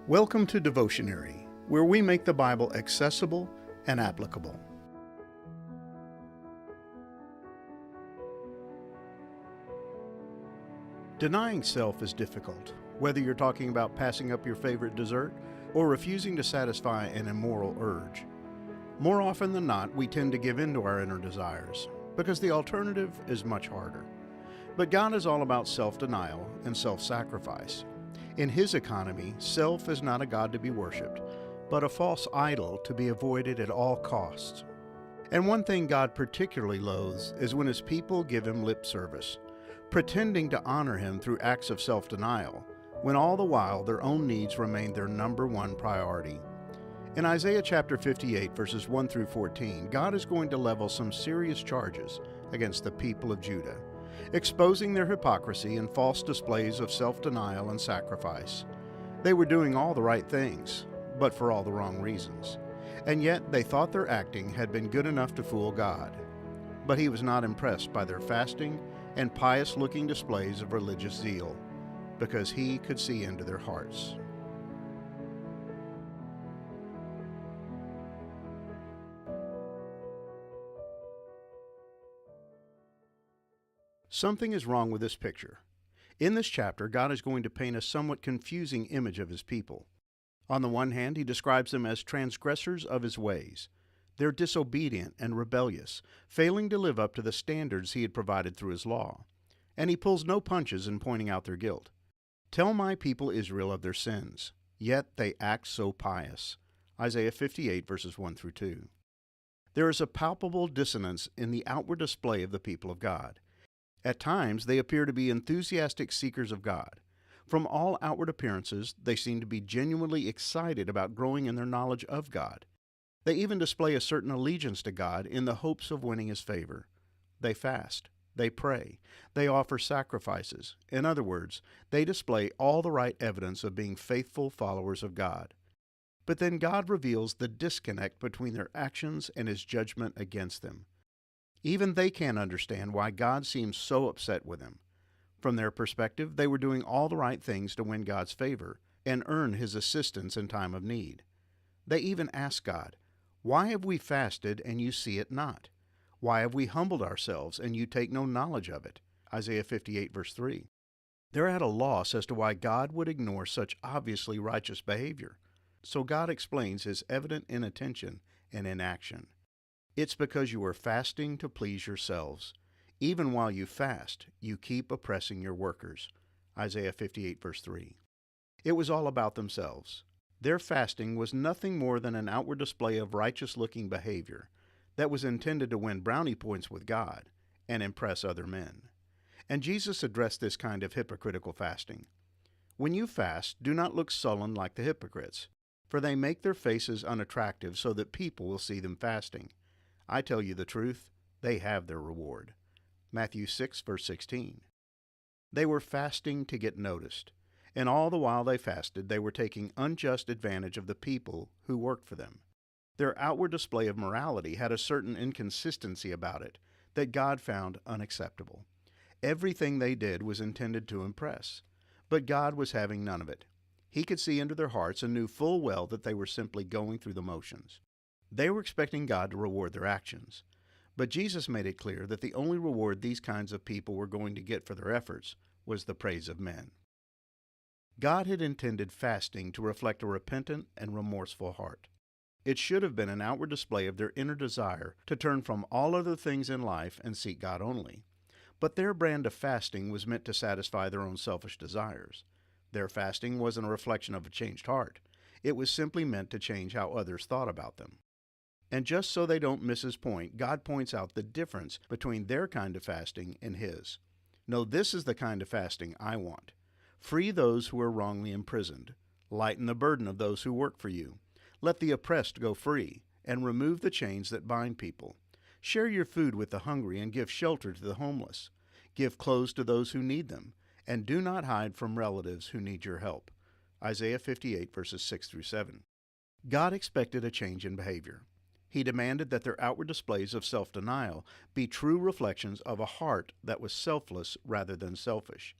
Welcome to Devotionary, where we make the Bible accessible and applicable. Denying self is difficult, whether you're talking about passing up your favorite dessert or refusing to satisfy an immoral urge. More often than not, we tend to give in to our inner desires, because the alternative is much harder. But God is all about self-denial and self-sacrifice. In His economy, self is not a God to be worshipped, but a false idol to be avoided at all costs. And one thing God particularly loathes is when His people give Him lip service, pretending to honor Him through acts of self-denial, when all the while their own needs remain their number one priority. In Isaiah chapter 58, verses 1 through 14, God is going to level some serious charges against the people of Judah, exposing their hypocrisy and false displays of self-denial and sacrifice. They were doing all the right things, but for all the wrong reasons. And yet they thought their acting had been good enough to fool God. But He was not impressed by their fasting and pious-looking displays of religious zeal, because He could see into their hearts. Something is wrong with this picture. In this chapter, God is going to paint a somewhat confusing image of His people. On the one hand, He describes them as transgressors of His ways. They're disobedient and rebellious, failing to live up to the standards He had provided through His law. And He pulls no punches in pointing out their guilt. Tell my people Israel of their sins, yet they act so pious. Isaiah 58, verses 1 through 2. There is a palpable dissonance in the outward display of the people of God. At times, they appear to be enthusiastic seekers of God. From all outward appearances, they seem to be genuinely excited about growing in their knowledge of God. They even display a certain allegiance to God in the hopes of winning His favor. They fast. They pray. They offer sacrifices. In other words, they display all the right evidence of being faithful followers of God. But then God reveals the disconnect between their actions and His judgment against them. Even they can't understand why God seems so upset with them. From their perspective, they were doing all the right things to win God's favor and earn His assistance in time of need. They even ask God, "Why have we fasted and you see it not? Why have we humbled ourselves and you take no knowledge of it?" Isaiah 58, verse 3. They're at a loss as to why God would ignore such obviously righteous behavior. So God explains His evident inattention and inaction. It's because you are fasting to please yourselves. Even while you fast, you keep oppressing your workers. Isaiah 58, verse 3. It was all about themselves. Their fasting was nothing more than an outward display of righteous-looking behavior that was intended to win brownie points with God and impress other men. And Jesus addressed this kind of hypocritical fasting. When you fast, do not look sullen like the hypocrites, for they make their faces unattractive so that people will see them fasting. I tell you the truth, they have their reward. Matthew 6, verse 16. They were fasting to get noticed, and all the while they fasted, they were taking unjust advantage of the people who worked for them. Their outward display of morality had a certain inconsistency about it that God found unacceptable. Everything they did was intended to impress, but God was having none of it. He could see into their hearts and knew full well that they were simply going through the motions. They were expecting God to reward their actions, but Jesus made it clear that the only reward these kinds of people were going to get for their efforts was the praise of men. God had intended fasting to reflect a repentant and remorseful heart. It should have been an outward display of their inner desire to turn from all other things in life and seek God only. But their brand of fasting was meant to satisfy their own selfish desires. Their fasting wasn't a reflection of a changed heart. It was simply meant to change how others thought about them. And just so they don't miss His point, God points out the difference between their kind of fasting and His. No, this is the kind of fasting I want. Free those who are wrongly imprisoned. Lighten the burden of those who work for you. Let the oppressed go free, and remove the chains that bind people. Share your food with the hungry and give shelter to the homeless. Give clothes to those who need them, and do not hide from relatives who need your help. Isaiah 58, verses 6 through 7. God expected a change in behavior. He demanded that their outward displays of self-denial be true reflections of a heart that was selfless rather than selfish.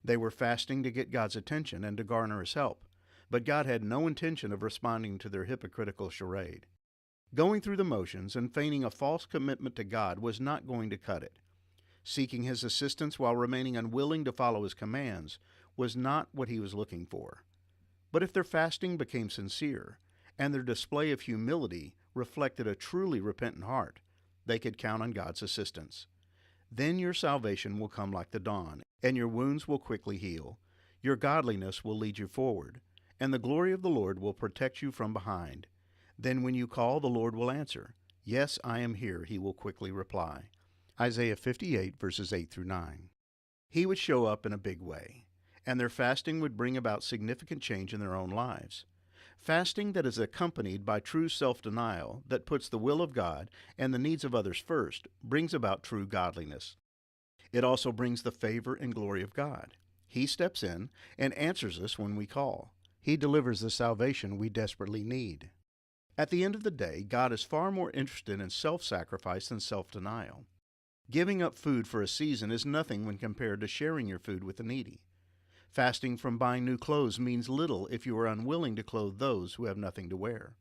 They were fasting to get God's attention and to garner His help, but God had no intention of responding to their hypocritical charade. Going through the motions and feigning a false commitment to God was not going to cut it. Seeking His assistance while remaining unwilling to follow His commands was not what He was looking for. But if their fasting became sincere, and their display of humility reflected a truly repentant heart, they could count on God's assistance. Then your salvation will come like the dawn, and your wounds will quickly heal. Your godliness will lead you forward, and the glory of the Lord will protect you from behind. Then when you call, the Lord will answer. Yes, I am here, He will quickly reply. Isaiah 58, verses 8 through 9. He would show up in a big way, and their fasting would bring about significant change in their own lives. Fasting that is accompanied by true self-denial that puts the will of God and the needs of others first brings about true godliness. It also brings the favor and glory of God. He steps in and answers us when we call. He delivers the salvation we desperately need. At the end of the day, God is far more interested in self-sacrifice than self-denial. Giving up food for a season is nothing when compared to sharing your food with the needy. Fasting from buying new clothes means little if you are unwilling to clothe those who have nothing to wear.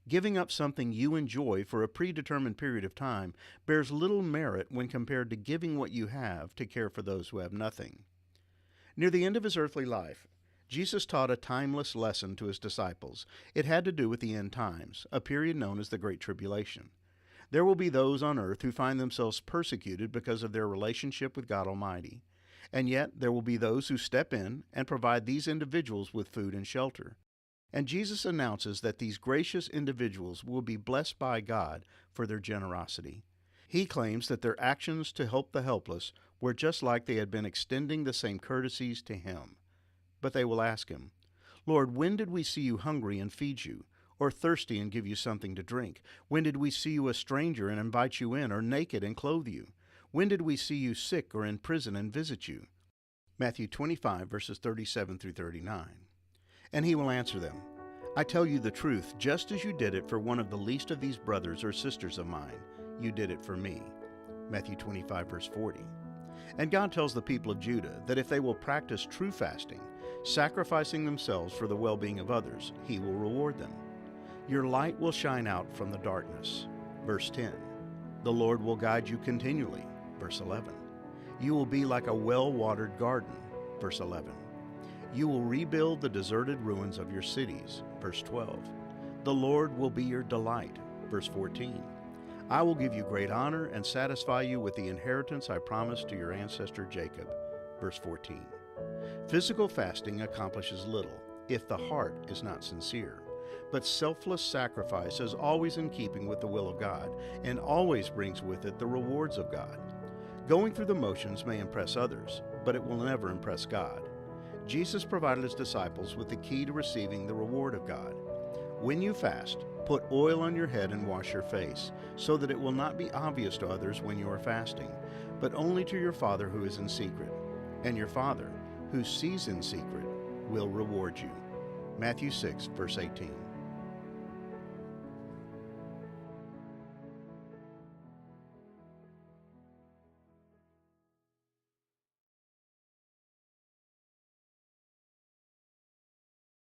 Giving up something you enjoy for a predetermined period of time bears little merit when compared to giving what you have to care for those who have nothing. Near the end of His earthly life, Jesus taught a timeless lesson to His disciples. It had to do with the end times, a period known as the Great Tribulation. There will be those on earth who find themselves persecuted because of their relationship with God Almighty. And yet there will be those who step in and provide these individuals with food and shelter. And Jesus announces that these gracious individuals will be blessed by God for their generosity. He claims that their actions to help the helpless were just like they had been extending the same courtesies to Him. But they will ask Him, Lord, when did we see you hungry and feed you, or thirsty and give you something to drink? When did we see you a stranger and invite you in, or naked and clothe you? When did we see you sick or in prison and visit you? Matthew 25, verses 37 through 39. And He will answer them, I tell you the truth, just as you did it for one of the least of these brothers or sisters of mine, you did it for me. Matthew 25, verse 40. And God tells the people of Judah that if they will practice true fasting, sacrificing themselves for the well-being of others, He will reward them. Your light will shine out from the darkness. Verse 10. The Lord will guide you continually. Verse 11. You will be like a well-watered garden. Verse 11. You will rebuild the deserted ruins of your cities. Verse 12. The Lord will be your delight. Verse 14. I will give you great honor and satisfy you with the inheritance I promised to your ancestor Jacob. Verse 14. Physical fasting accomplishes little if the heart is not sincere. But selfless sacrifice is always in keeping with the will of God and always brings with it the rewards of God. Going through the motions may impress others, but it will never impress God. Jesus provided His disciples with the key to receiving the reward of God. When you fast, put oil on your head and wash your face, so that it will not be obvious to others when you are fasting, but only to your Father who is in secret. And your Father, who sees in secret, will reward you. Matthew 6, verse 18.